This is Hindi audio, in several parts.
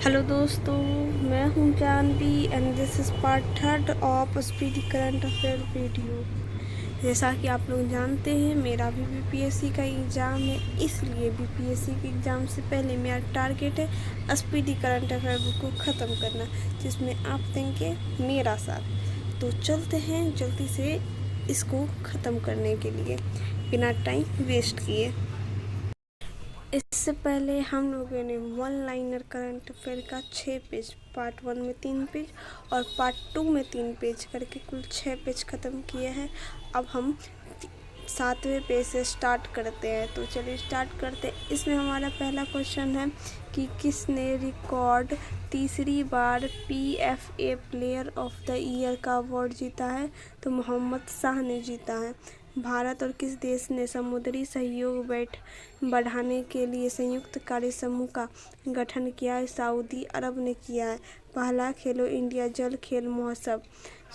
हेलो दोस्तों, मैं हूं Janvi and this is part third of speedy current affair video. जैसा कि आप लोग जानते हैं, मेरा भी बीपीएससी का एग्ज़ाम है, इसलिए बीपीएससी के एग्ज़ाम से पहले मेरा टारगेट है स्पीडी करंट अफेयर बुक को ख़त्म करना, जिसमें आप देंगे मेरा साथ। तो चलते हैं जल्दी से इसको ख़त्म करने के लिए बिना टाइम वेस्ट किए। इससे पहले हम लोगों ने वन लाइनर करंट अफेयर का 6 पेज, पार्ट 1 में 3 पेज और पार्ट 2 में 3 पेज करके कुल 6 पेज ख़त्म किए हैं। अब हम 7वें पेज से स्टार्ट करते हैं, तो चलिए स्टार्ट करते हैं। इसमें हमारा पहला क्वेश्चन है कि किसने रिकॉर्ड तीसरी बार PFA player of the year का अवार्ड जीता है? तो मोहम्मद शाह ने जीता है। भारत और किस देश ने समुद्री सहयोग बढ़ाने के लिए संयुक्त कार्य समूह का गठन किया है? सऊदी अरब ने किया है। पहला खेलो इंडिया जल खेल महोत्सव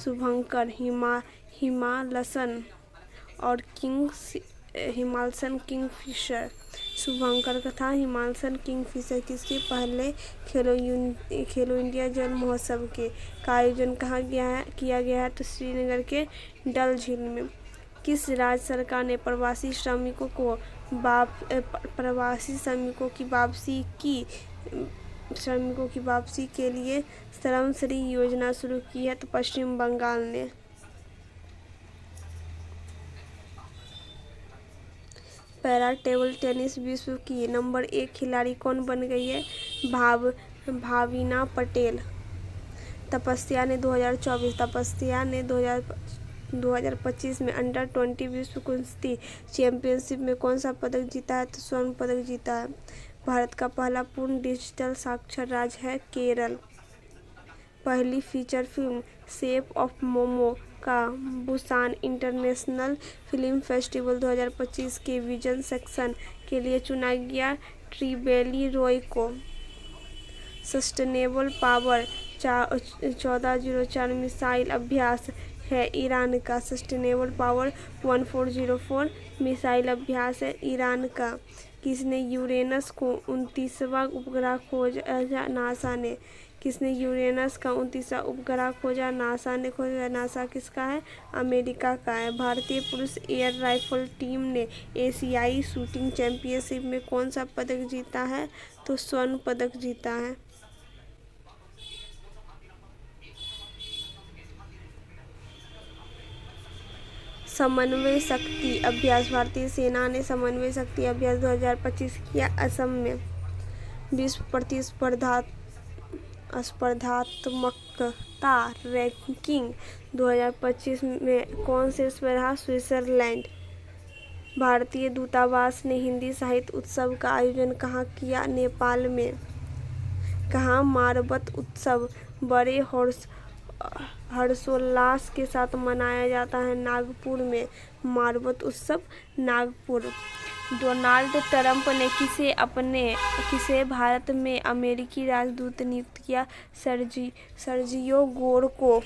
शुभंकर हिमालसन और हिमालसन किंगफिशर शुभंकर का था। हिमालसन किंगफिशर किसके पहले खेलो इंडिया जल महोत्सव का आयोजन कहाँ किया गया है? तो श्रीनगर के डल झील में। किस राज्य सरकार ने प्रवासी श्रमिकों की वापसी के लिए श्रमश्री योजना शुरू की है? तो पश्चिम बंगाल ने। पैरा टेबल टेनिस विश्व की नंबर 1 खिलाड़ी कौन बन गई है? भाविना पटेल। तपस्या ने 2025 में अंडर-20 विश्व कुश्ती चैंपियनशिप में कौन सा पदक जीता है? तो स्वर्ण पदक जीता है। भारत का पहला पूर्ण डिजिटल साक्षर राज्य है केरल। पहली feature film shape of momo का बुसान इंटरनेशनल फिल्म फेस्टिवल 2025 के विजन सेक्शन के लिए चुना गया ट्रिबेली रॉय को। सस्टेनेबल पावर 1404 मिसाइल अभ्यास है ईरान का। सस्टेनेबल पावर 1404 मिसाइल अभ्यास है ईरान का। किसने यूरेनस को 29वां उपग्रह खोजा? नासा ने। किसने यूरेनस का 29वां उपग्रह खोजा? नासा ने खोजा। नासा किसका है? अमेरिका का है। भारतीय पुरुष एयर राइफल टीम ने एशियाई शूटिंग चैंपियनशिप में कौन सा पदक जीता है? तो स्वर्ण पदक जीता है। समन्वय शक्ति अभ्यास। भारतीय सेना ने समन्वय शक्ति अभ्यास 2025 किया असम में। विश्व स्पर्धात्मकता रैंकिंग 2025 में कौन से देश में रहा? स्विट्जरलैंड। भारतीय दूतावास ने हिंदी साहित्य उत्सव का आयोजन कहाँ किया? नेपाल में। कहाँ मारबत उत्सव बड़े हर्षोल्लास के साथ मनाया जाता है? नागपुर में। मारबत उत्सव नागपुर। डोनाल्ड ट्रंप ने किसे भारत में अमेरिकी राजदूत नियुक्त किया? सर्जियो गोर को।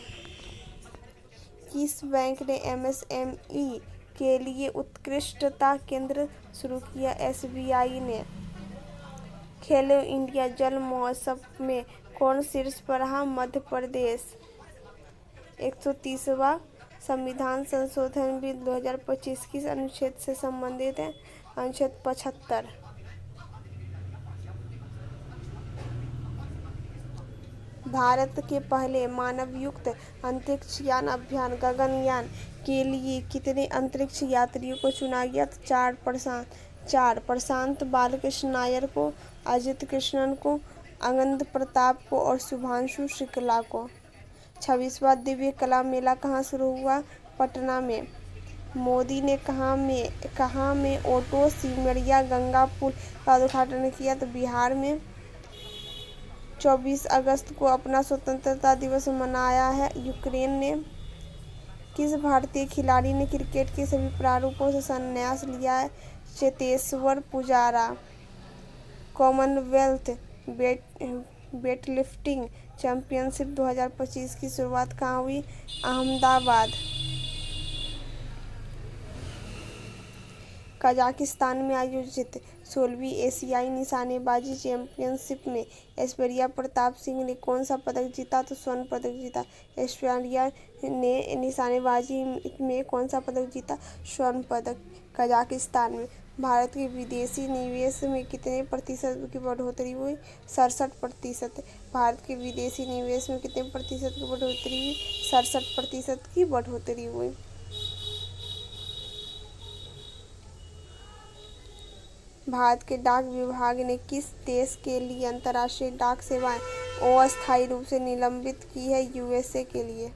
किस बैंक ने MSME के लिए उत्कृष्टता केंद्र शुरू किया? SBI ने। खेलो इंडिया जल महोत्सव में कौन शीर्ष पर रहा? मध्य प्रदेश। 130वां संविधान संशोधन बिल 2025 किस अनुच्छेद से संबंधित है? अनुच्छेद 75। भारत के पहले मानवयुक्त अंतरिक्ष यान अभियान गगनयान के लिए कितने अंतरिक्ष यात्रियों को चुना गया? 4 प्रशांत बालकृष्ण नायर को, अजित कृष्णन को, आनंद प्रताप को और शुभांशु शुक्ला को। 26वां दिव्य कला मेला कहाँ शुरू हुआ? पटना में। मोदी ने कहाँ में ओटो सिमरिया गंगा पुल का उद्घाटन किया? तो बिहार में। 24 अगस्त को अपना स्वतंत्रता दिवस मनाया है यूक्रेन ने। किस भारतीय खिलाड़ी ने क्रिकेट के सभी प्रारूपों से संन्यास लिया है? Cheteshwar Pujara. Commonwealth weightlifting championship 2025 की शुरुआत कहाँ हुई? अहमदाबाद। कजाकिस्तान में आयोजित 16वीं एशियाई निशानेबाजी चैंपियनशिप में ऐश्वर्या प्रताप सिंह ने कौन सा पदक जीता? तो स्वर्ण पदक जीता। ऐश्वर्या ने निशानेबाजी में कौन सा पदक जीता? स्वर्ण पदक। कजाकिस्तान में भारत के विदेशी निवेश में कितने प्रतिशत की बढ़ोतरी हुई? 67%। भारत के विदेशी निवेश में कितने प्रतिशत की बढ़ोतरी हुई? 67% की बढ़ोतरी हुई। भारत के डाक विभाग ने किस देश के लिए अंतर्राष्ट्रीय डाक सेवाएं अस्थायी रूप से निलंबित की है? यूएसए के लिए।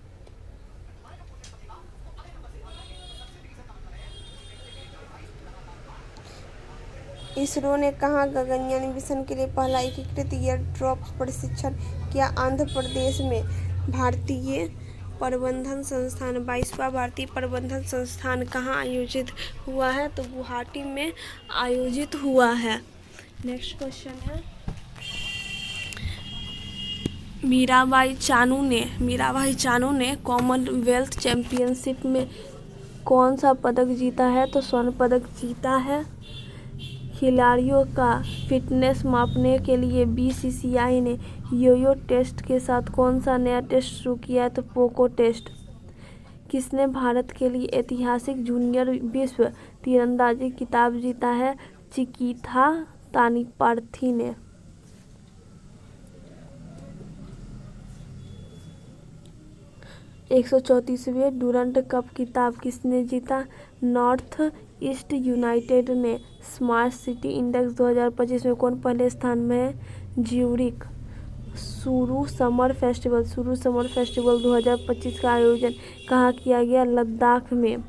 इसरो ने कहाँ गगनयान मिशन के लिए पहला एकीकृत एयर ड्रॉप प्रशिक्षण किया? आंध्र प्रदेश में। भारतीय प्रबंधन संस्थान 22वां भारतीय प्रबंधन संस्थान कहाँ आयोजित हुआ है? तो गुवाहाटी में आयोजित हुआ है। नेक्स्ट क्वेश्चन है, मीराबाई चानू ने कॉमनवेल्थ चैंपियनशिप में कौन सा पदक जीता है? तो स्वर्ण पदक जीता है। खिलाड़ियों का फिटनेस मापने के लिए बीसीसीआई ने यो-यो टेस्ट के साथ कौन सा नया टेस्ट शुरू किया है? तो पोको टेस्ट। किसने भारत के लिए ऐतिहासिक जूनियर विश्व तीरंदाजी खिताब जीता है? चिकिथा तानिपार्थी ने। एक 134वें डुरंड कप खिताब किसने जीता? नॉर्थ ईस्ट यूनाइटेड ने। स्मार्ट सिटी इंडेक्स 2025 में कौन पहले स्थान में है? ज्यूरिख। सुरु समर फेस्टिवल 2025 का आयोजन कहाँ किया गया? लद्दाख में।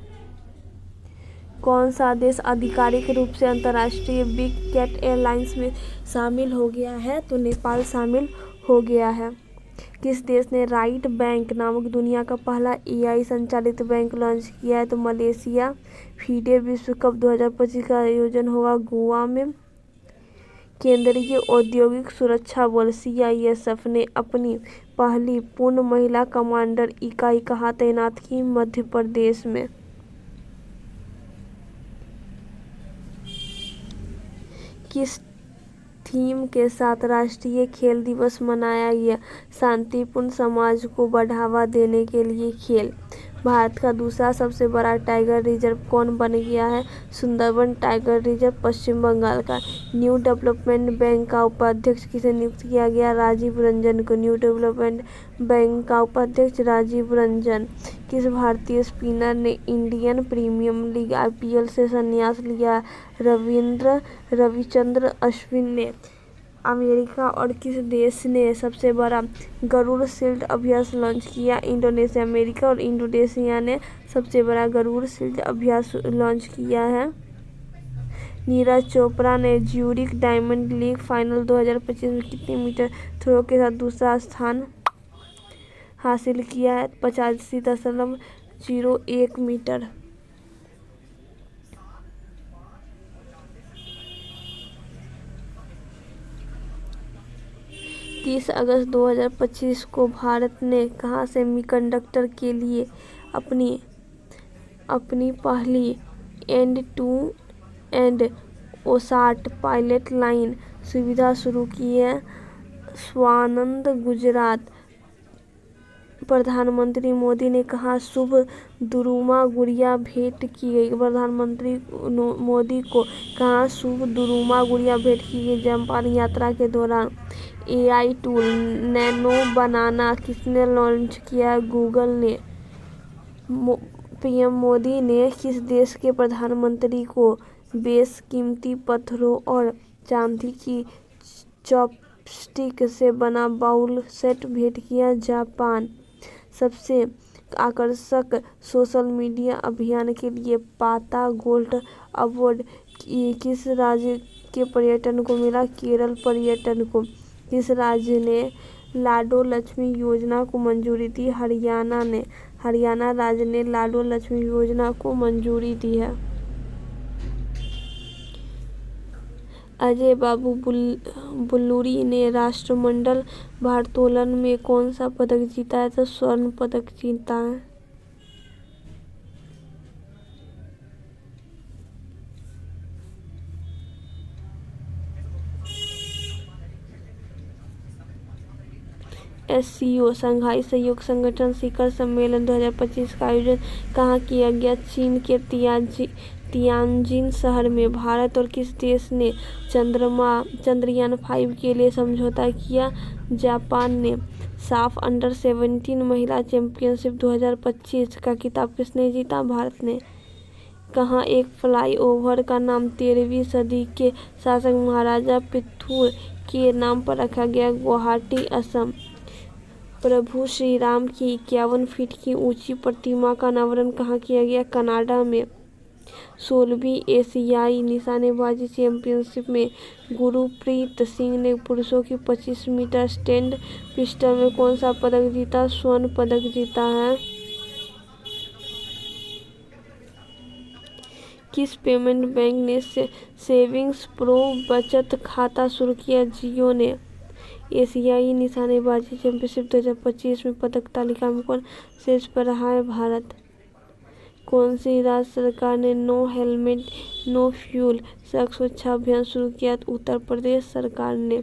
कौन सा देश आधिकारिक रूप से अंतर्राष्ट्रीय बिग कैट एयरलाइंस में शामिल हो गया है? तो नेपाल शामिल हो गया है। किस देश ने राइट बैंक नामक दुनिया का पहला एआई संचालित बैंक लॉन्च किया है? तो मलेशिया। फीडे विश्व कप 2025 का आयोजन होगा गोवा में। केंद्रीय औद्योगिक सुरक्षा बल सीआईएसएफ ने अपनी पहली पूर्ण महिला कमांडर इकाई कहाँ तैनात की? मध्य प्रदेश में। किस थीम के साथ राष्ट्रीय खेल दिवस मनाया गया? शांतिपूर्ण समाज को बढ़ावा देने के लिए खेल। भारत का दूसरा सबसे बड़ा टाइगर रिजर्व कौन बन गया है? सुंदरबन टाइगर रिजर्व पश्चिम बंगाल का। न्यू डेवलपमेंट बैंक का उपाध्यक्ष किसे नियुक्त किया गया? राजीव रंजन को। न्यू डेवलपमेंट बैंक का उपाध्यक्ष राजीव रंजन। किस भारतीय स्पिनर ने इंडियन प्रीमियर लीग आईपीएल से संन्यास लिया? रविचंद्रन अश्विन ने। अमेरिका और किस देश ने सबसे बड़ा गरुड़ शील्ड अभ्यास लॉन्च किया? इंडोनेशिया। अमेरिका और इंडोनेशिया ने सबसे बड़ा गरुड़ शील्ड अभ्यास लॉन्च किया है। नीरज चोपड़ा ने ज्यूरिख डायमंड लीग फाइनल 2025 में कितने मीटर थ्रो के साथ दूसरा स्थान हासिल किया है? 85.01 मीटर। 30 अगस्त 2025 को भारत ने कहाँ सेमीकंडक्टर के लिए अपनी पहली एंड-टू-एंड ओसाट पायलट लाइन सुविधा शुरू की है? स्वानंद, गुजरात। प्रधानमंत्री मोदी ने कहाँ शुभ दुरुमा गुड़िया भेंट की गई? प्रधानमंत्री मोदी को कहाँ शुभ दुरुमा गुड़िया भेंट की गई? जापान यात्रा के दौरान। एआई टूल नैनो बनाना किसने लॉन्च किया? गूगल ने। पीएम मोदी ने किस देश के प्रधानमंत्री को बेशकीमती पत्थरों और चांदी की चॉपस्टिक से बना बाउल सेट भेंट किया? जापान। सबसे आकर्षक सोशल मीडिया अभियान के लिए पाता गोल्ड अवार्ड किस राज्य के पर्यटन को मिला? केरल पर्यटन को। किस राज्य ने लाडो लक्ष्मी योजना को मंजूरी दी? हरियाणा ने। हरियाणा राज्य ने लाडो लक्ष्मी योजना को मंजूरी दी है। अजय बाबू बुल्लूरी ने राष्ट्रमंडल भारोत्तोलन में कौन सा पदक जीता है? तो स्वर्ण पदक जीता है। SCO शंघाई सहयोग संगठन शिखर सम्मेलन 2025 का आयोजन कहाँ किया गया? चीन के तियानजिन शहर में। भारत और किस देश ने चंद्रयान 5 के लिए समझौता किया? जापान ने। साफ अंडर 17 महिला चैंपियनशिप 2025 का खिताब किसने जीता? भारत ने। कहाँ एक फ्लाईओवर का नाम 13वीं सदी के शासक महाराजा पृथु के नाम पर रखा गया? गुवाहाटी, असम। प्रभु श्री राम की 51 फीट की ऊंची प्रतिमा का अनावरण कहाँ किया गया? कनाडा में। 16वीं एशियाई निशानेबाजी चैंपियनशिप में गुरप्रीत सिंह ने पुरुषों की 25 मीटर स्टैंड पिस्टल में कौन सा पदक जीता? स्वर्ण पदक जीता है। किस पेमेंट बैंक ने सेविंग्स प्रो बचत खाता शुरू किया? जियो ने। एशियाई निशानेबाजी चैंपियनशिप 2025 में पदक तालिका में कौन शीर्ष पर रहा है? भारत। कौन सी राज्य सरकार ने नो हेलमेट नो फ्यूल सड़क सुरक्षा अभियान शुरू किया? उत्तर प्रदेश सरकार ने।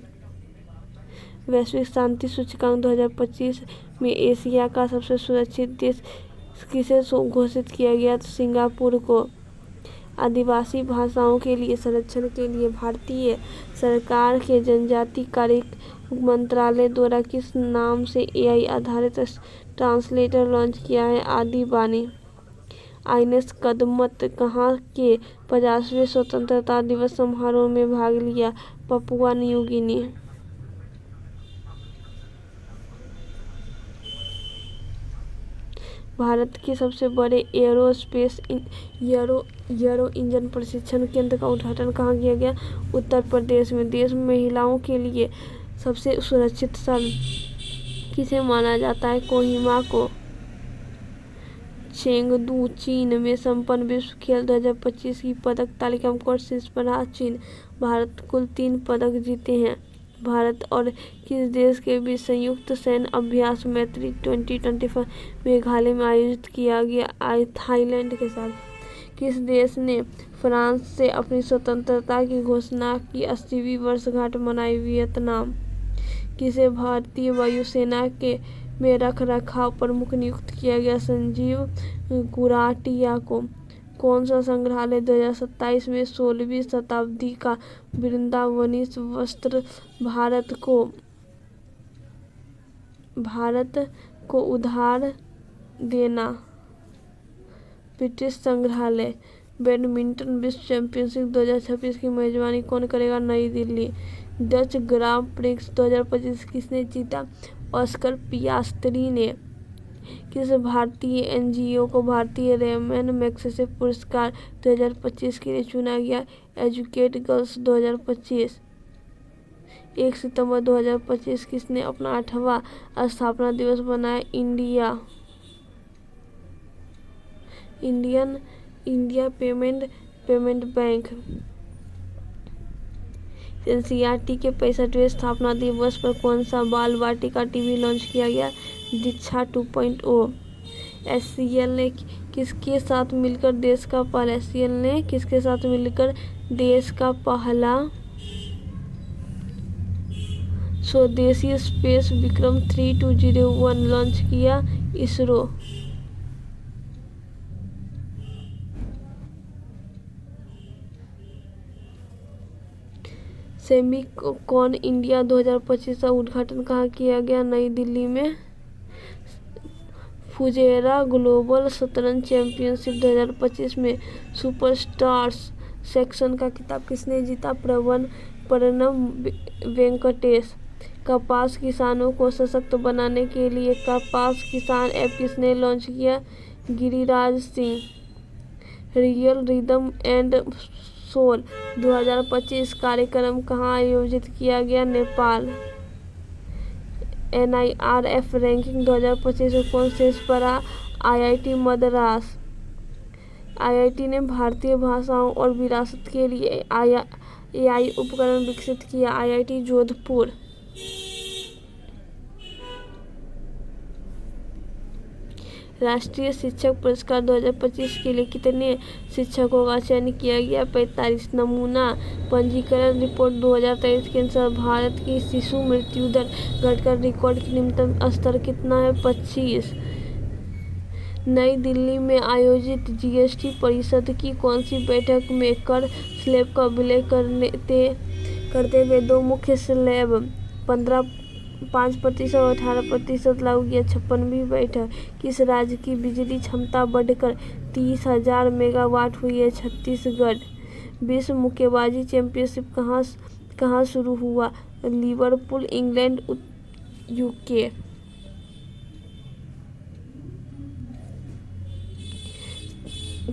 वैश्विक शांति सूचकांक 2025 में एशिया का सबसे सुरक्षित देश किसे घोषित किया गया? सिंगापुर को। आदिवासी भाषाओं के लिए संरक्षण के लिए भारतीय सरकार के जनजाति कार्य मंत्रालय द्वारा किस नाम से AI आधारित ट्रांसलेटर लॉन्च किया है? आदि बानी। आइनेस कदमत कहाँ के 50वें स्वतंत्रता दिवस समारोह में भाग लिया? Papua New Guinea. भारत के सबसे बड़े एरोस्पेस एरो इंजन प्रशिक्षण केंद्र का उद्घाटन कहाँ किया गया? उत्तर प्रदेश में। देश में महिलाओं के लिए सबसे सुरक्षित स्थल किसे माना जाता है? कोहिमा को। चेंगदू चीन में संपन्न विश्व खेल 2025 की पदक तालिका में कौन शीर्ष पर रहा? चीन। भारत कुल 3 पदक जीते हैं। भारत और किस देश के बीच संयुक्त सैन्य अभ्यास मैत्री 2025 मेघालय में आयोजित किया गया? थाईलैंड के साथ। किस देश ने फ्रांस से अपनी स्वतंत्रता की घोषणा की 80वीं वर्षगांठ मनाई? वियतनाम। किसे भारतीय वायुसेना के में रख रखाव प्रमुख नियुक्त किया गया? संजीव गुराटिया को। कौन सा संग्रहालय 2027 में 16वीं शताब्दी का वृंदावनी वस्त्र भारत को उधार देना? ब्रिटिश संग्रहालय। बैडमिंटन विश्व चैंपियनशिप 2026 की मेजबानी कौन करेगा? नई दिल्ली। डच ग्रां प्रिक्स 2025 किसने जीता? ऑस्कर पियास्त्री ने। किस भारतीय NGO को भारतीय रेमन मैग्सेसे पुरस्कार 2025 के लिए चुना गया? Educate girls 2025। 1 सितंबर 2025 किसने अपना 8वां स्थापना दिवस मनाया? India payment bank. NCERT के 65वें स्थापना दिवस पर कौन सा बाल वाटिका टीवी लॉन्च किया गया? दीक्षा 2.0। SCL ने किसके साथ मिलकर देश का पहला स्वदेशी स्पेस विक्रम 3201 लॉन्च किया? इसरो। सेमिकॉन इंडिया 2025 का उद्घाटन कहाँ किया गया? नई दिल्ली में। फुजेरा ग्लोबल शतरंज चैंपियनशिप 2025 में सुपरस्टार्स सेक्शन का खिताब किसने जीता? प्रणव वेंकटेश। कपास किसानों को सशक्त बनाने के लिए कपास किसान ऐप किसने लॉन्च किया? Giriraj Singh. Real rhythm and soul 2025 कार्यक्रम कहाँ आयोजित किया गया? नेपाल। NIRF रैंकिंग 2025 में कौन शीर्ष पर रहा? IIT मद्रास। IIT ने भारतीय भाषाओं और विरासत के लिए AI उपकरण विकसित किया? IIT जोधपुर। राष्ट्रीय शिक्षक पुरस्कार 2025 के लिए कितने शिक्षकों का चयन किया गया? 45। नमूना पंजीकरण रिपोर्ट 2023 के अनुसार भारत की शिशु मृत्यु दर घटकर रिकॉर्ड निम्नतम स्तर कितना है? 25। नई दिल्ली में आयोजित जीएसटी परिषद की कौन सी बैठक में कर स्लैब का विलय करते हुए दो मुख्य स्लैब 5% और 18% लागू किया? 56वीं बैठक। किस राज्य की बिजली क्षमता बढ़कर 30,000 मेगावाट हुई है? छत्तीसगढ़। विश्व मुक्केबाजी चैंपियनशिप कहाँ शुरू हुआ? Liverpool, England, UK.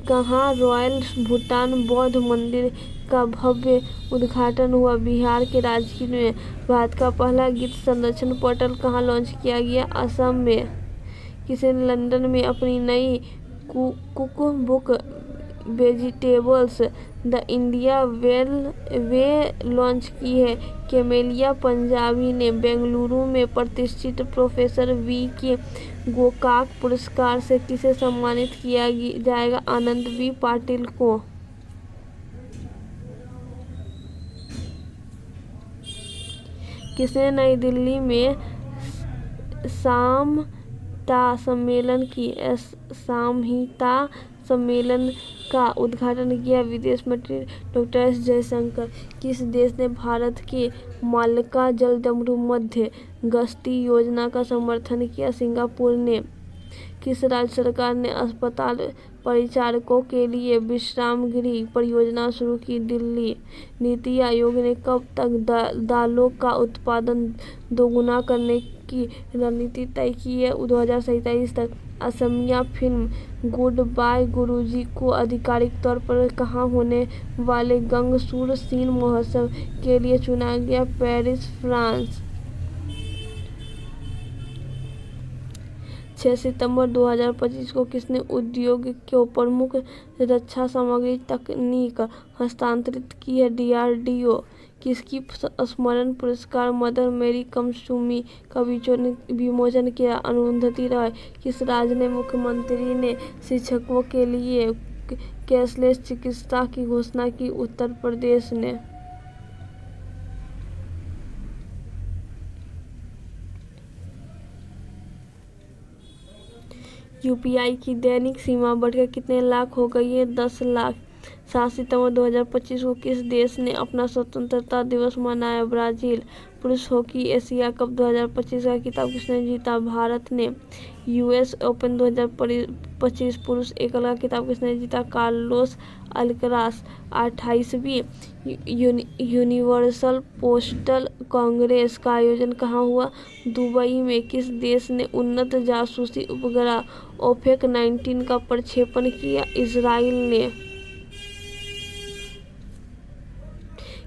कहाँ रॉयल भूटान बौद्ध मंदिर का भव्य उद्घाटन हुआ? बिहार के राजगीर में। भारत का पहला गीत संरक्षण पोर्टल कहाँ लॉन्च किया गया? असम में। किसी ने लंदन में अपनी नई cook book vegetables the India way launch की है? कैमेलिया पंजाबी ने। बेंगलुरु में प्रतिष्ठित प्रोफेसर वी के गोकाक पुरस्कार से किसे सम्मानित किया जाएगा? आनंद वी पाटिल को। किसने नई दिल्ली में सामहिता सम्मेलन का उद्घाटन किया? विदेश मंत्री डॉ. एस. जयशंकर। किस देश ने भारत के मालक्का जलडमरू मध्य गश्ती योजना का समर्थन किया? सिंगापुर ने। किस राज्य सरकार ने अस्पताल परिचारकों के लिए विश्राम गृह परियोजना शुरू की? दिल्ली। नीति आयोग ने कब तक दालों का उत्पादन दोगुना करने की रणनीति तय की है? 2027 तक। असमिया फिल्म गुड बाय गुरुजी को आधिकारिक तौर पर कहाँ होने वाले गंगसूर सीन महोत्सव के लिए चुना गया? Paris, France. 6 सितंबर 2025 को किसने उद्योग को प्रमुख रक्षा सामग्री तकनीक हस्तांतरित की है? डीआरडीओ। किसकी स्मरण पुरस्कार मदर मेरी कम्स टू मी का विमोचन किया? अरुंधति रॉय। किस राज्य ने मुख्यमंत्री ने शिक्षकों के लिए कैशलेस चिकित्सा की घोषणा की? उत्तर प्रदेश ने। यूपीआई की दैनिक सीमा बढ़कर कितने लाख हो गई है? 10 लाख। 7 सितंबर 2025 को किस देश ने अपना स्वतंत्रता दिवस मनाया? ब्राजील। पुरुष हॉकी एशिया कप 2025 का खिताब किसने जीता? भारत ने। यूएस ओपन 2025 पुरुष एकल का खिताब किसने जीता? Carlos Alcaraz. 28वीं यूनिवर्सल पोस्टल कांग्रेस का आयोजन कहाँ हुआ? दुबई में। किस देश ने उन्नत जासूसी उपग्रह ओपेक 19 का प्रक्षेपण किया? इजराइल ने।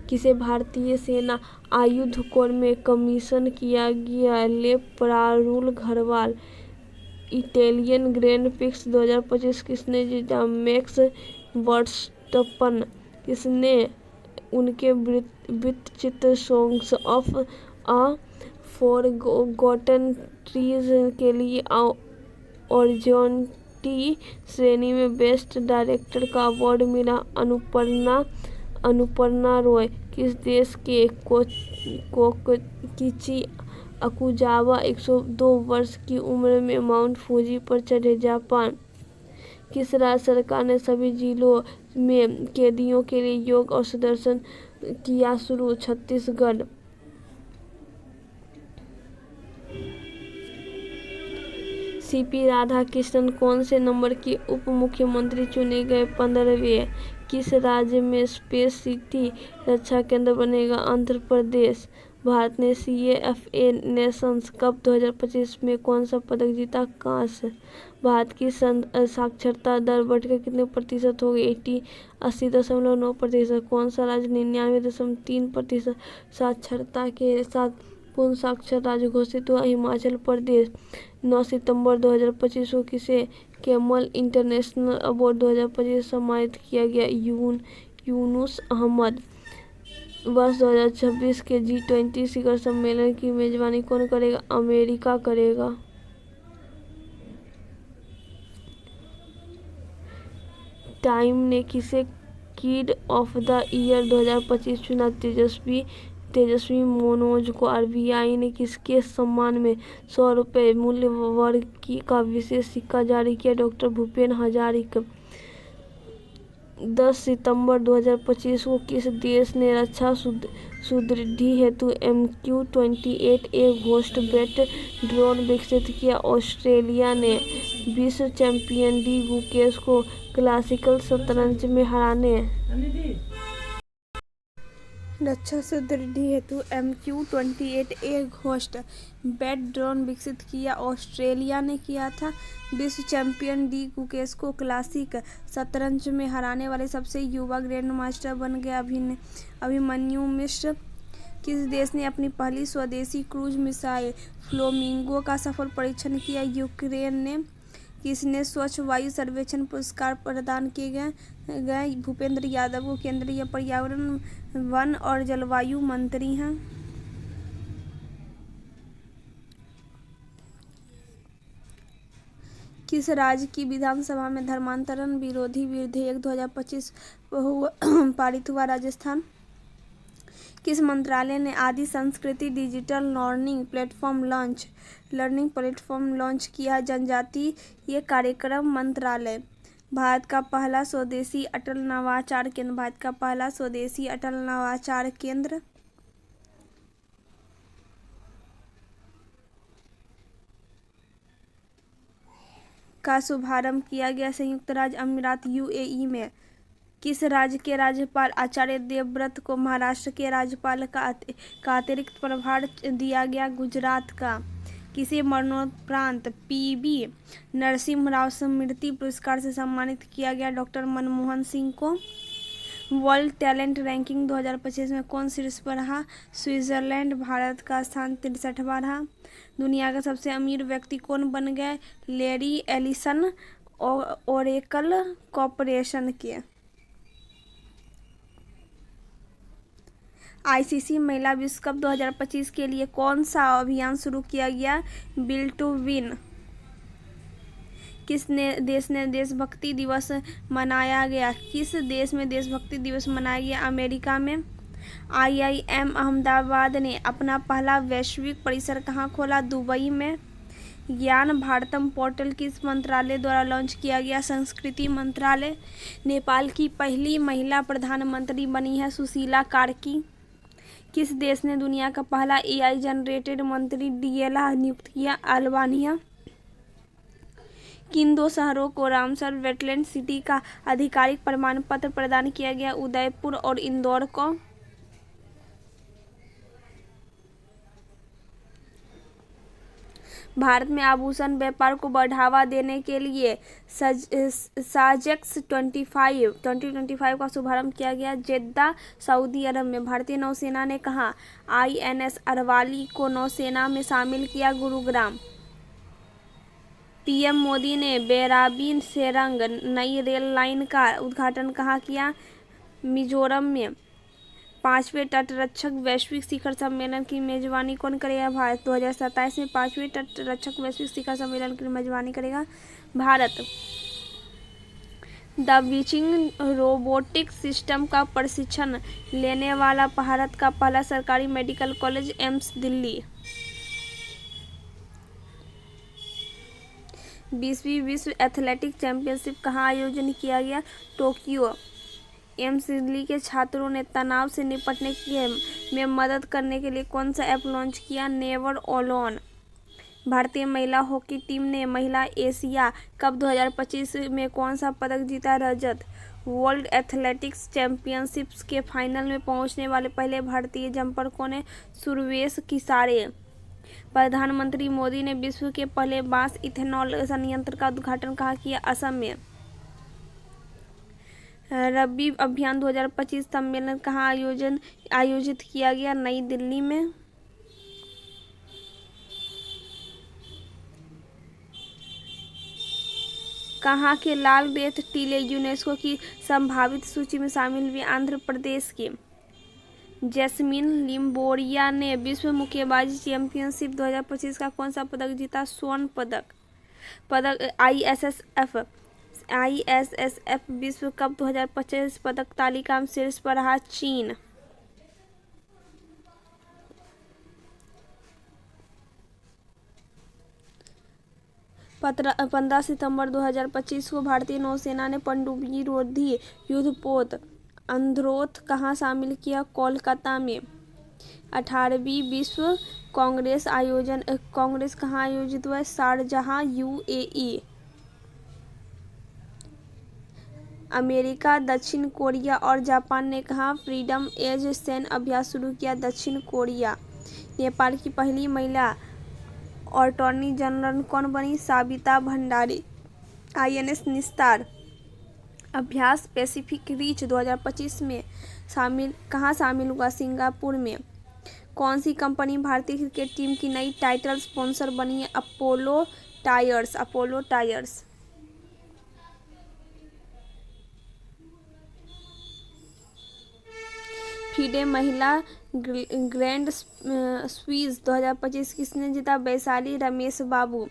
किसे भारतीय सेना आयुध कोर में कमीशन किया गया? लेफ Rahul Gharwal. Italian Grand Prix 2025 किसने जीता? Max Verstappen. किसने उनके वृत्तचित्र Songs of a Forgotten Trees के लिए अर्जेंटी श्रेणी में बेस्ट डायरेक्टर का अवार्ड मिला? अनुपर्णा रॉय। किस देश के कोकिची अकुजावा 102 वर्ष की उम्र में माउंट फूजी पर चढ़े? जापान। किस राज्य सरकार ने सभी जिलों में कैदियों के लिए योग और सुदर्शन किया शुरू? छत्तीसगढ़। सीपी राधाकृष्णन कौन से नंबर के उप मुख्यमंत्री चुने गए? 15वें। किस राज्य में स्पेस सिटी रक्षा केंद्र बनेगा? आंध्र प्रदेश। भारत ने CAFA नेशंस कप 2025 में कौन सा पदक जीता? कांस्य। भारत की साक्षरता दर बढ़कर कितने प्रतिशत हो गई? 80.9%। कौन सा राज्य 99.3% साक्षरता के साथ पूर्ण साक्षर राज्य घोषित हुआ? हिमाचल प्रदेश। 9 सितंबर 2025 को किसे कैमल इंटरनेशनल अवार्ड 2025 सम्मानित किया गया? यूनुस अहमद। वर्ष 2026 के G20 शिखर सम्मेलन की मेजबानी कौन करेगा? अमेरिका करेगा। टाइम ने किसे किड ऑफ द ईयर 2025 चुना? तेजस्वी मनोज को। आरबीआई ने किसके सम्मान में 100 रुपये मूल्य वर्ग का विशेष सिक्का जारी किया? डॉक्टर भूपेन हजारिका। 10 सितंबर 2025 को किस देश ने रक्षा सुदृढ़ि हेतु MQ-28A घोस्ट बेट ड्रोन विकसित किया? ऑस्ट्रेलिया ने। विश्व चैंपियन डी गुकेश को क्लासिकल शतरंज में हराने रक्षा सुदृढ़ि हेतु MQ-28A घोस्ट बेट ड्रोन विकसित किया? ऑस्ट्रेलिया ने किया था। विश्व चैंपियन डी गुकेश को क्लासिक शतरंज में हराने वाले सबसे युवा ग्रैंड मास्टर बन गए अभिमन्यु मिश्र। किस देश ने अपनी पहली स्वदेशी क्रूज मिसाइल फ्लेमिंगो का सफल परीक्षण किया? यूक्रेन ने। किसने स्वच्छ वायु सर्वेक्षण पुरस्कार प्रदान किए गए? भूपेंद्र यादव को। केंद्रीय पर्यावरण, वन और जलवायु मंत्री हैं। किस राज्य की विधानसभा में धर्मांतरण विरोधी विधेयक 2025 पारित हुआ? राजस्थान। किस मंत्रालय ने आदि संस्कृति डिजिटल लर्निंग प्लेटफॉर्म लॉन्च किया? जनजातीय कार्यक्रम मंत्रालय। भारत का पहला स्वदेशी अटल नवाचार केंद्र। का शुभारंभ किया गया? संयुक्त राज्य अमीरात UAE में। किस राज्य के राज्यपाल आचार्य देवव्रत को महाराष्ट्र के राज्यपाल का अतिरिक्त प्रभार दिया गया? गुजरात का। किसे मरणोपरांत PV नरसिम्हा राव स्मृति पुरस्कार से सम्मानित किया गया? डॉक्टर मनमोहन सिंह को। वर्ल्ड टैलेंट रैंकिंग 2025 में कौन शीर्ष पर रहा? स्विट्जरलैंड। भारत का स्थान 63वां रहा। दुनिया का सबसे अमीर व्यक्ति कौन बन गए? लैरी एलिसन, ओरेकल कॉर्पोरेशन के। ICC महिला विश्व कप 2025 के लिए कौन सा अभियान शुरू किया गया? Bill to win. किस देश में देशभक्ति दिवस मनाया गया? अमेरिका में। IIM अहमदाबाद ने अपना पहला वैश्विक परिसर कहाँ खोला? दुबई में। ज्ञान भारतम पोर्टल किस मंत्रालय द्वारा लॉन्च किया गया? संस्कृति मंत्रालय। नेपाल की पहली महिला प्रधानमंत्री बनी है सुशीला कार्की। किस देश ने दुनिया का पहला AI जनरेटेड मंत्री DLA नियुक्त किया? अल्बानिया। किन दो शहरों को रामसर वेटलैंड सिटी का आधिकारिक प्रमाण पत्र प्रदान किया गया? उदयपुर और इंदौर को। भारत में आभूषण व्यापार को बढ़ावा देने के लिए साजेक्स 2025 का शुभारंभ किया गया जेद्दा, सऊदी अरब में। भारतीय नौसेना ने कहा INS अरवाली को नौसेना में शामिल किया? गुरुग्राम। PM मोदी ने बेराबीन सेरंग नई रेल लाइन का उद्घाटन कहाँ किया? मिजोरम में। 5वें तटरक्षक वैश्विक शिखर सम्मेलन की मेजबानी कौन करेगा? भारत। 2027 में 5वें तटरक्षक वैश्विक शिखर सम्मेलन की मेजबानी करेगा भारत। द विचिंग रोबोटिक्स सिस्टम का प्रशिक्षण लेने वाला भारत का पहला सरकारी मेडिकल कॉलेज एम्स दिल्ली। 20वीं विश्व एथलेटिक्स चैंपियनशिप कहाँ आयोजन किया गया? टोक्यो। एम्स दिल्ली के छात्रों ने तनाव से निपटने में मदद करने के लिए कौन सा ऐप लॉन्च किया? Never alone. भारतीय महिला हॉकी टीम ने महिला एशिया कप 2025 में कौन सा पदक जीता? रजत। वर्ल्ड एथलेटिक्स चैंपियनशिप्स के फाइनल में पहुंचने वाले पहले भारतीय जंपर कौन है? सुरवेश किसारे। प्रधानमंत्री मोदी ने विश्व के पहले बांस इथेनॉल संयंत्र का उद्घाटन कहाँ किया? असम में। रबी अभियान 2025 सम्मेलन कहाँ आयोजित किया गया? नई दिल्ली में। कहाँ के लाल रेत टीले यूनेस्को की संभावित सूची में शामिल हुए? आंध्र प्रदेश के। जैस्मिन लिम्बोरिया ने विश्व मुक्केबाजी चैंपियनशिप 2025 का कौन सा पदक जीता? स्वर्ण पदक। ISSF ISSF विश्व कप 2025 पदक तालिका में शीर्ष पर रहा चीन। पंद्रह सितंबर 2025 को भारतीय नौसेना ने पनडुब्बी रोधी युद्धपोत अंद्रोथ कहाँ शामिल किया? कोलकाता में। 18वीं विश्व कांग्रेस कहाँ आयोजित हुआ? Sharjah, UAE। अमेरिका, दक्षिण कोरिया और जापान ने कहा फ्रीडम एज सैन्य अभ्यास शुरू किया? दक्षिण कोरिया। नेपाल की पहली महिला अटॉर्नी जनरल कौन बनी? साबिता भंडारी। INS निस्तार अभ्यास पैसिफिक रिच 2025 में कहाँ शामिल हुआ? सिंगापुर में। कौन सी कंपनी भारतीय क्रिकेट टीम की नई टाइटल स्पॉन्सर बनी है? Apollo tyres. FIDE महिला ग्रैंड स्वीज 2025 किसने जीता? वैशाली रमेश बाबू।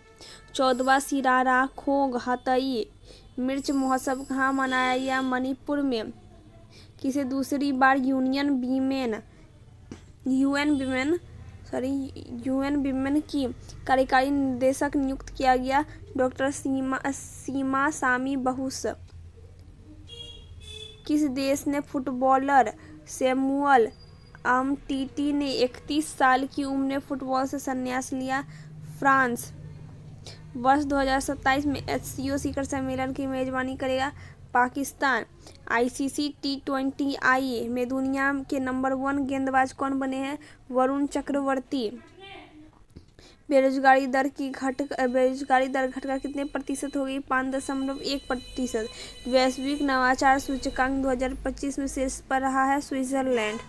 14वां सिरारा खोग हतई मिर्च महोत्सव कहाँ मनाया गया? मणिपुर में। किसे दूसरी बार यूएन विमेन की कार्यकारी निदेशक नियुक्त किया गया? डॉक्टर सीमा सामी बहुस। किस देश ने फुटबॉलर सैमुअल अमटीटी ने 31 साल की उम्र में फुटबॉल से संन्यास लिया? फ्रांस। वर्ष 2027 में HCO शिखर सम्मेलन की मेजबानी करेगा? पाकिस्तान। ICC T20I में दुनिया के नंबर 1 गेंदबाज कौन बने हैं? वरुण चक्रवर्ती। बेरोजगारी दर घटकर कितने प्रतिशत हो गई? 5.1%। वैश्विक नवाचार सूचकांक 2025 में शीर्ष पर रहा है स्विट्जरलैंड।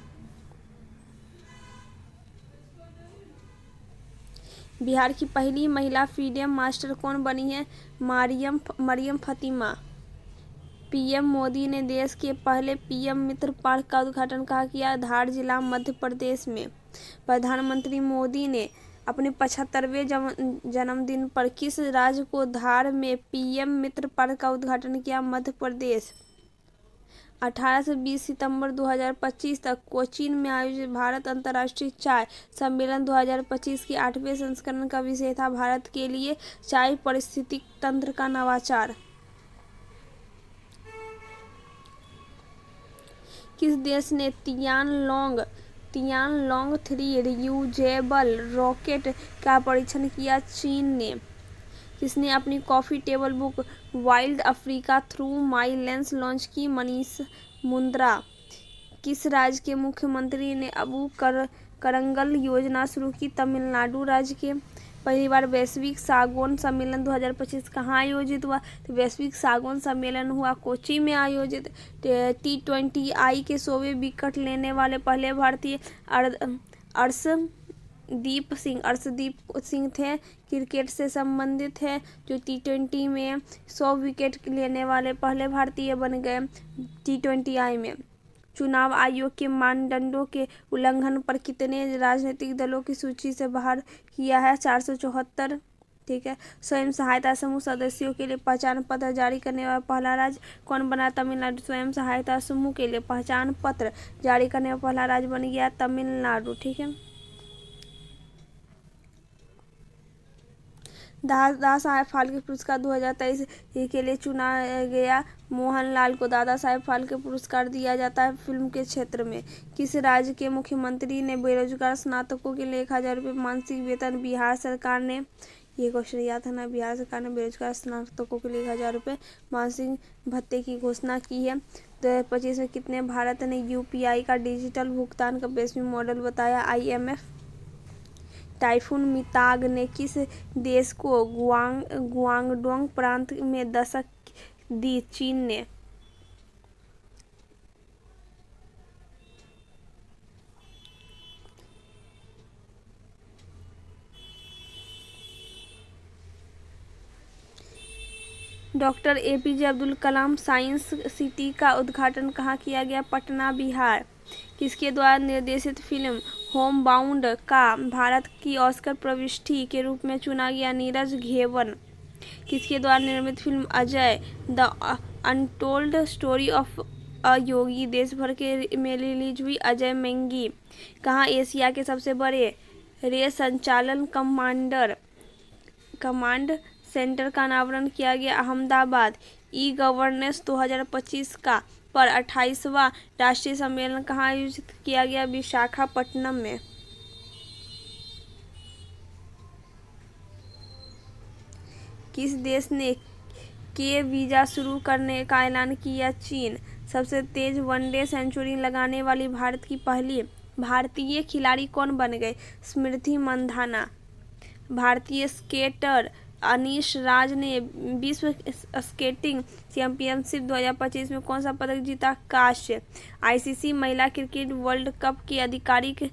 बिहार की पहली महिला FIDE मास्टर कौन बनी है? मरियम फतिमा। PM मोदी ने देश के पहले PM मित्र पार्क का उद्घाटन कहाँ किया? धार जिला, मध्य प्रदेश में। प्रधानमंत्री मोदी ने अपने 75वें जन्मदिन पर किस राज्य को धार में PM मित्र पार्क का उद्घाटन किया? मध्य प्रदेश। 18 से 20 सितंबर 2025 तक कोचीन में आयोजित भारत अंतर्राष्ट्रीय चाय सम्मेलन 2025 के 8वें संस्करण का विषय था भारत के लिए चाय पारिस्थितिक तंत्र का नवाचार। किस देश ने तियानलोंग 3 रियूजेबल रॉकेट का परीक्षण किया? चीन ने। किसने अपनी coffee table book wild Africa through my lens launch की? मनीष मुंद्रा। किस राज्य के मुख्यमंत्री ने अबू करंगल योजना शुरू की? तमिलनाडु राज्य के। पहली बार वैश्विक सागौन सम्मेलन 2025 कहाँ आयोजित हुआ? तो वैश्विक सागौन सम्मेलन हुआ कोची में आयोजित। T20I के 100वें विकेट लेने वाले पहले भारतीय अर्शदीप सिंह थे। क्रिकेट से संबंधित है जो T20 में 100 विकेट लेने वाले पहले भारतीय बन गए T20I में। चुनाव आयोग के मानदंडों के उल्लंघन पर कितने राजनीतिक दलों की सूची से बाहर किया है? 474। ठीक है। स्वयं सहायता समूह सदस्यों के लिए पहचान पत्र जारी करने वाला पहला राज्य कौन बना? तमिलनाडु। स्वयं सहायता समूह के लिए पहचान पत्र जारी करने वाला पहला राज्य बन गया तमिलनाडु। ठीक है। दादा साहेब फाल्के पुरस्कार 2023 के लिए चुना गया। मोहनलाल को दादा साहेब फाल्के पुरस्कार दिया जाता है फिल्म के क्षेत्र में। किस राज्य के मुख्यमंत्री ने बेरोजगार स्नातकों के लिए 1000 रुपये मासिक वेतन? बिहार सरकार ने। ये क्वेश्चन याद है ना? बिहार सरकार ने बेरोजगार स्नातकों के लिए 1000 रुपये मासिक भत्ते की घोषणा की है। 2025 में कितने भारत ने UPI का डिजिटल भुगतान का वैश्विक मॉडल बताया? IMF। टाइफून मिताग ने किस देश को गुआंगडोंग प्रांत में दस्तक दी? चीन ने। Doctor APJ Abdul Kalam science city का उद्घाटन कहाँ किया गया? पटना, बिहार। किसके द्वारा निर्देशित फिल्म होम बाउंड का भारत की ऑस्कर प्रविष्टि के रूप में चुना गया? नीरज घेवन। किसके द्वारा निर्मित फिल्म Ajay the Untold Story of a Yogi देश भर के में रिलीज हुई? अजय मेंगी। कहाँ एशिया के सबसे बड़े रेल संचालन कमांड सेंटर का अनावरण किया गया? अहमदाबाद। ई गवर्नेंस 2025 का पर 28वां राष्ट्रीय सम्मेलन कहाँ आयोजित किया गया? विशाखापट्टनम में। किस देश ने के वीजा शुरू करने का ऐलान किया? चीन। सबसे तेज वनडे सेंचुरी लगाने वाली भारत की पहली भारतीय खिलाड़ी कौन बन गए? स्मृति मंधाना। भारतीय स्केटर अनीश राज ने विश्व स्केटिंग चैंपियनशिप 2025 में कौन सा पदक जीता? कांस्य। आईसीसी महिला क्रिकेट वर्ल्ड कप की आधिकारिक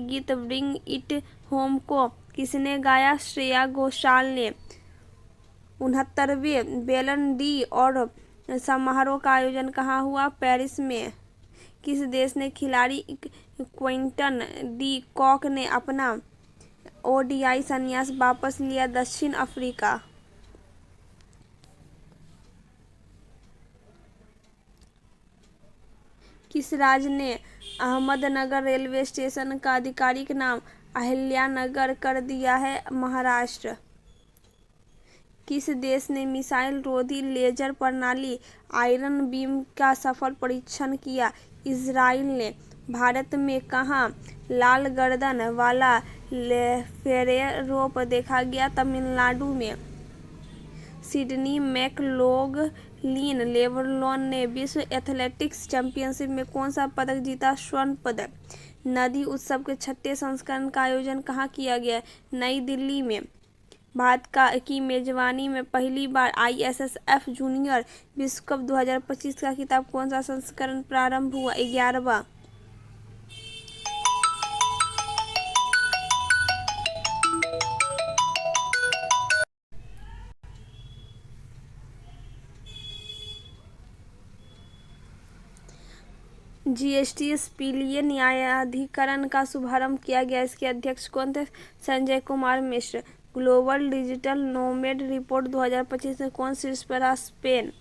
गीत ब्रिंग इट होम को किसने गाया? श्रेया घोषाल ने। 69वें बेलन डी और समारोह का आयोजन कहाँ हुआ? पेरिस में। किस देश ने खिलाड़ी क्विंटन डी कॉक ने अपना ओडीआई संन्यास वापस लिया? दक्षिण अफ्रीका। किस राज्य ने अहमदनगर रेलवे स्टेशन का आधिकारिक नाम अहिल्यानगर कर दिया है? महाराष्ट्र। किस देश ने मिसाइल रोधी लेजर प्रणाली आयरन बीम का सफल परीक्षण किया? इजराइल ने। भारत में कहाँ लाल गर्दन वाला फेरेरोप देखा गया? तमिलनाडु में। सिडनी मैकलोगलिन लेवरलोन ने विश्व एथलेटिक्स चैंपियनशिप में कौन सा पदक जीता? स्वर्ण पदक। नदी उत्सव के 6ठे संस्करण का आयोजन कहाँ किया गया? नई दिल्ली में। भारत की मेजबानी में पहली बार आईएसएसएफ जूनियर विश्व कप 2025 का खिताब कौन सा संस्करण प्रारंभ हुआ? 11वां। जीएसटी अपीलीय न्यायाधिकरण का शुभारंभ किया गया। इसके अध्यक्ष कौन थे? Sanjay Kumar Mishra. Global digital nomad report 2025 में कौन शीर्ष पर रहा? स्पेन।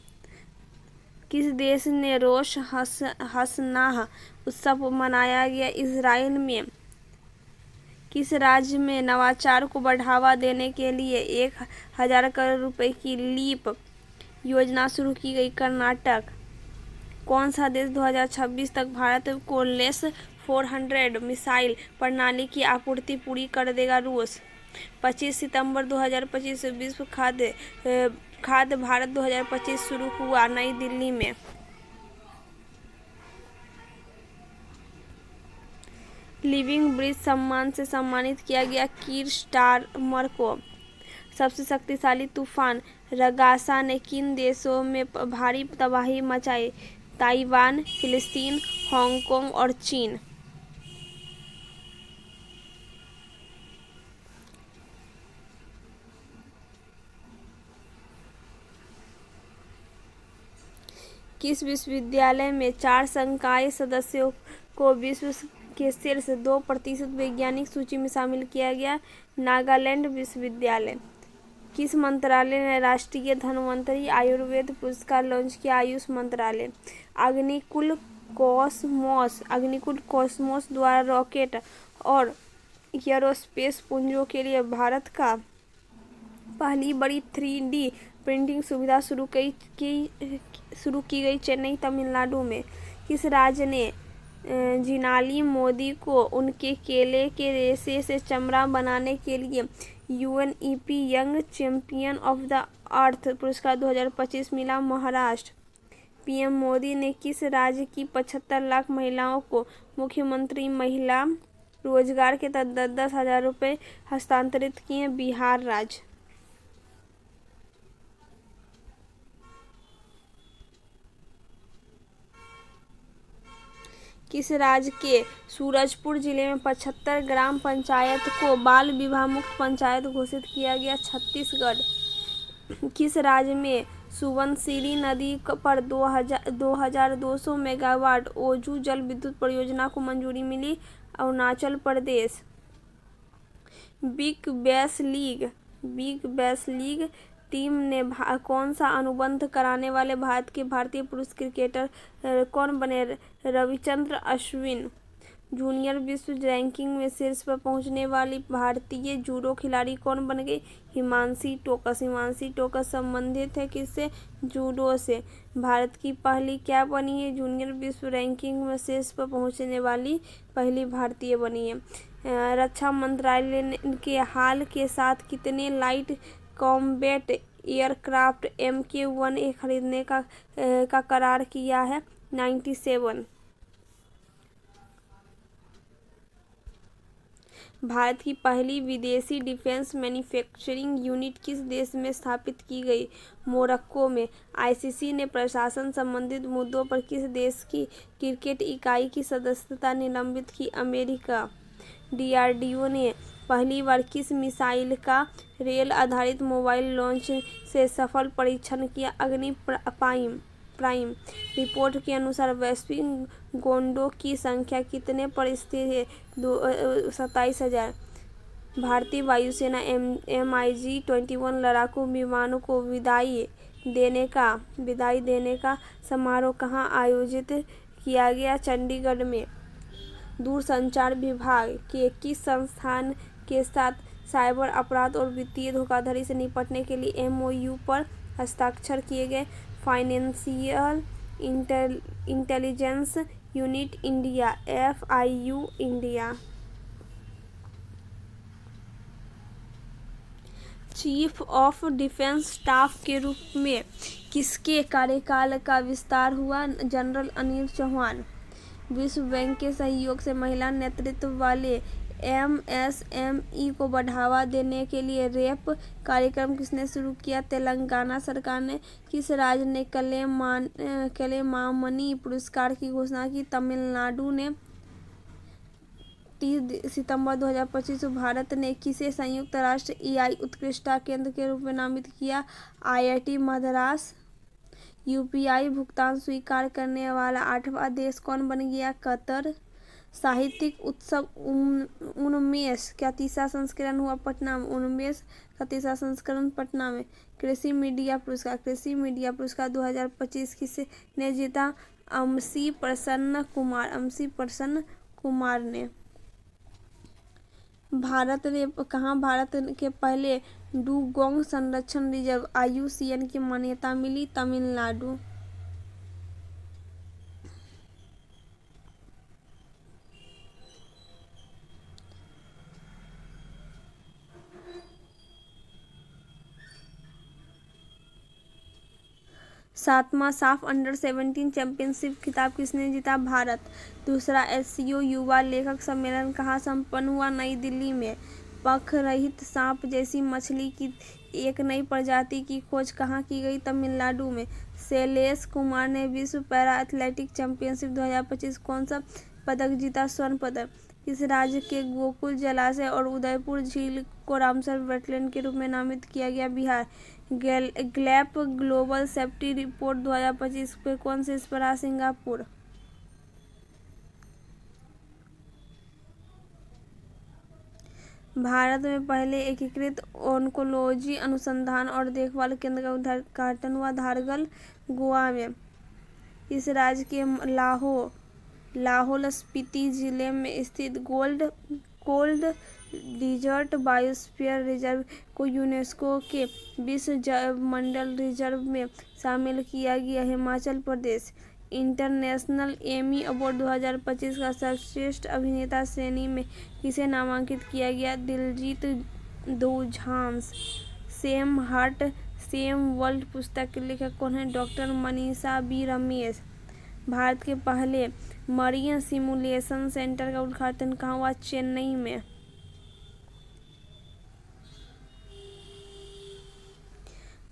किस देश ने रोश हसनाह उत्सव मनाया गया? इजराइल में। किस राज्य में नवाचार को बढ़ावा देने के लिए 1000 करोड़ रुपए की लीप योजना शुरू की गई? कर्नाटक। कौन सा देश 2026 तक भारत को लेस 400 मिसाइल प्रणाली की आपूर्ति पूरी कर देगा? रूस। 25 सितंबर 2025 से विश्व खाद्य भारत 2025 शुरू हुआ नई दिल्ली में। लिविंग ब्रिज सम्मान से सम्मानित किया गया कीर स्टारमर को। सबसे शक्तिशाली तूफान रगासा ने किन देशों में भारी तबाही मचाई? ताइवान, फिलिस्तीन, हांगकांग और चीन। किस विश्वविद्यालय में 4 संकाय सदस्यों को विश्व के शीर्ष 2% वैज्ञानिक सूची में शामिल किया गया? नागालैंड विश्वविद्यालय। किस मंत्रालय ने राष्ट्रीय धन्वंतरी आयुर्वेद पुरस्कार लॉन्च किया? आयुष मंत्रालय। अग्निकुल कॉस्मोस द्वारा रॉकेट और एरोस्पेस पुंजों के लिए भारत का पहली बड़ी 3D प्रिंटिंग सुविधा शुरू की गई चेन्नई, तमिलनाडु में। किस राज्य ने जिनाली मोदी को उनके केले के रेशे से चमड़ा बनाने के लिए UNEP young champion of the earth पुरस्कार 2025 मिला? महाराष्ट्र। पीएम मोदी ने किस राज्य की 75 लाख महिलाओं को मुख्यमंत्री महिला रोजगार के तहत 10,000 रुपये हस्तांतरित किए? बिहार राज्य। किस राज्य के सूरजपुर जिले में 75 ग्राम पंचायत को बाल विवाह मुक्त पंचायत घोषित किया गया? छत्तीसगढ़। किस राज्य में सुबनसिरी नदी पर 2200 मेगावाट ओजू जल विद्युत परियोजना को मंजूरी मिली? Arunachal Pradesh. Big bash league team ने कौन सा अनुबंध कराने वाले भारतीय पुरुष क्रिकेटर कौन बने? रविचंद्र अश्विन। जूनियर विश्व रैंकिंग में शीर्ष पर पहुंचने वाली भारतीय जूडो खिलाड़ी कौन बन गई? हिमांशी टोकस। हिमांशी टोकस संबंधित है किससे? जूडो से। भारत की पहली क्या बनी है? जूनियर विश्व रैंकिंग में शीर्ष पर पहुंचने वाली पहली भारतीय बनी है। रक्षा मंत्रालय के हाल के साथ कितने लाइट कॉम्बैट एयरक्राफ्ट MK-1A खरीदने का करार किया है? 97। भारत की पहली विदेशी डिफेंस मैन्युफैक्चरिंग यूनिट किस देश में स्थापित की गई? मोरक्को में। ICC ने प्रशासन संबंधित मुद्दों पर किस देश की क्रिकेट इकाई की सदस्यता निलंबित की? अमेरिका। DRDO ने पहली बार किस मिसाइल का रेल आधारित मोबाइल लॉन्च से सफल परीक्षण किया? अग्नि प्राइम। रिपोर्ट के अनुसार वैश्विक गैंडों की संख्या कितने पर स्थिर है? 27,000। भारतीय वायुसेना MiG-21 लड़ाकू विमानों को विदाई देने का समारोह कहाँ आयोजित किया गया? चंडीगढ़ में। दूरसंचार विभाग के किस संस्थान के साथ साइबर अपराध और वित्तीय धोखाधड़ी से निपटने के लिए MOU पर हस्ताक्षर किए गए? Financial intelligence unit India FIU India. Chief of defence staff के रूप में किसके कार्यकाल का विस्तार हुआ? जनरल अनिल चौहान। विश्व बैंक के सहयोग से महिला नेतृत्व वाले MSME को बढ़ावा देने के लिए REP कार्यक्रम किसने शुरू किया? तेलंगाना सरकार ने। किस राज्य ने कलैमामणि पुरस्कार की घोषणा की? तमिलनाडु ने। 30 सितंबर 2025 भारत ने किसे संयुक्त राष्ट्र AI उत्कृष्टता केंद्र के रूप में नामित किया? IIT मद्रास। UPI भुगतान स्वीकार करने वाला 8वां देश कौन बन गया? कतर। साहित्यिक उत्सव 19 का तीसरा संस्करण हुआ पटना में। 19 का तीसरा संस्करण पटना में। कृषि मीडिया पुरस्कार 2025 किसने जीता? अमसी प्रसन्न कुमार ने। भारत के पहले डुगोंग संरक्षण रिजर्व IUCN की मान्यता मिली? तमिलनाडु। सातवां साफ अंडर-17 चैंपियनशिप खिताब किसने जीता? भारत। दूसरा SCO युवा लेखक सम्मेलन कहाँ संपन्न हुआ? नई दिल्ली में। पंख रहित सांप जैसी मछली की एक नई प्रजाति की खोज कहाँ की गई? तमिलनाडु में। शैलेश कुमार ने विश्व पैरा एथलेटिक्स चैंपियनशिप 2025 कौन सा पदक जीता? स्वर्ण पदक। किस राज्य के गोकुल जलाशय और उदयपुर झील को रामसर वेटलैंड के रूप में नामित किया गया? बिहार। गैलेप ग्लोबल सेफ्टी रिपोर्ट 2025 पे कौन शीर्ष पर रहा? सिंगापुर। भारत में पहले एकीकृत ऑन्कोलॉजी अनुसंधान और देखभाल केंद्र का उद्घाटन हुआ? धारगल, गोवा में। इस राज्य के लाहौल स्पीति जिले में स्थित कोल्ड डिजर्ट बायोस्फीयर रिजर्व को यूनेस्को के विश्व जैवमंडल रिजर्व में शामिल किया गया। Himachal Pradesh. International Emmy award 2025 का सर्वश्रेष्ठ अभिनेता श्रेणी में किसे नामांकित किया गया? Diljit Dosanjh. Same Heart Same World पुस्तक के लेखक कौन है? Doctor Manisha B Ramesh. भारत के पहले मरीन सिमुलेशन सेंटर का उद्घाटन कहाँ हुआ? चेन्नई में।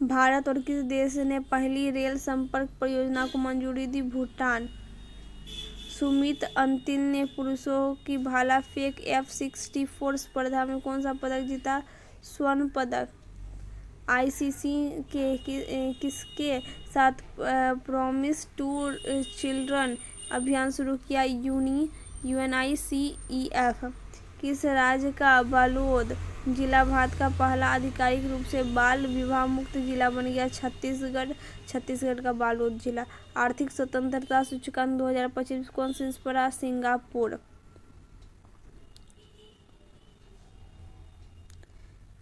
भारत और किस देश ने पहली रेल संपर्क परियोजना को मंजूरी दी? भूटान। सुमित अंतिल ने पुरुषों की भाला फेंक F64 स्पर्धा में कौन सा पदक जीता? स्वर्ण पदक। ICC के किसके साथ प्रॉमिस टू चिल्ड्रन अभियान शुरू किया? UNICEF। किस राज्य का बालोद जिला भारत का पहला आधिकारिक रूप से बाल विवाह मुक्त जिला बन गया? छत्तीसगढ़ का बालोद जिला। आर्थिक स्वतंत्रता सूचकांक 2025 कौन शीर्ष पर रहा? Singapore.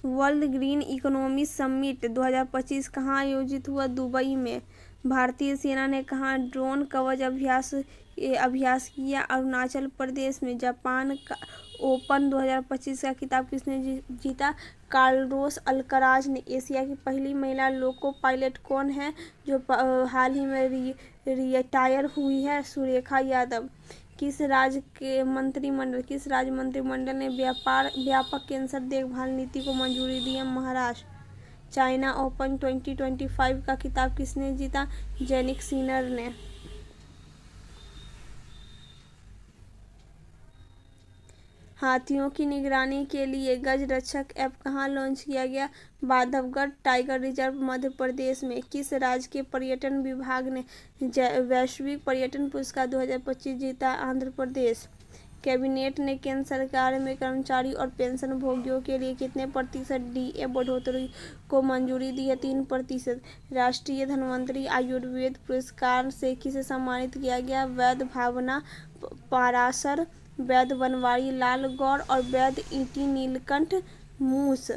World green economy summit 2025 कहाँ आयोजित हुआ? दुबई में। भारतीय सेना ने कहाँ ड्रोन कवच अभ्यास किया? अरुणाचल प्रदेश में। जापान का ओपन 2025 का खिताब किसने जीता? कार्लोस अल्कराज ने। एशिया की पहली महिला लोको पायलट कौन है जो हाल ही में रिटायर हुई है? सुरेखा यादव। किस राज्य मंत्रिमंडल ने व्यापक कैंसर देखभाल नीति को मंजूरी दी है? महाराष्ट्र। चाइना ओपन 2025 का खिताब किसने जीता? जैनिक सिनर ने। हाथियों की निगरानी के लिए गज रक्षक ऐप कहाँ लॉन्च किया गया? बांधवगढ़ टाइगर रिजर्व मध्य प्रदेश में। किस राज्य के पर्यटन विभाग ने वैश्विक पर्यटन पुरस्कार 2025 जीता? आंध्र प्रदेश। कैबिनेट ने केंद्र सरकार में कर्मचारी और पेंशन भोगियों के लिए कितने प्रतिशत डीए बढ़ोतरी को मंजूरी दी है? 3%। राष्ट्रीय धन्वंतरि आयुर्वेद पुरस्कार से किसे सम्मानित किया गया? वैद्य भावना पाराशर, वैद्य बनवारी लाल गौर और वैद्य ईटी नीलकंठ मूस।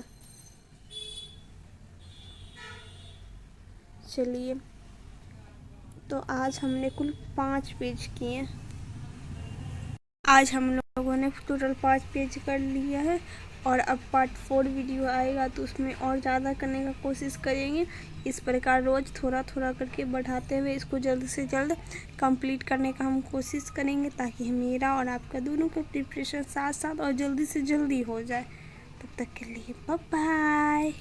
चलिए, तो आज हमने कुल 5 पेज किए। आज हम लोगों ने टोटल 5 पेज कर लिया है और अब पार्ट 4 वीडियो आएगा तो उसमें और ज़्यादा करने का कोशिश करेंगे। इस प्रकार रोज़ थोड़ा थोड़ा करके बढ़ाते हुए इसको जल्द से जल्द कंप्लीट करने का हम कोशिश करेंगे ताकि मेरा और आपका दोनों का प्रिपरेशन साथ साथ और जल्दी से जल्दी हो जाए। तब तक के लिए बाय बाय।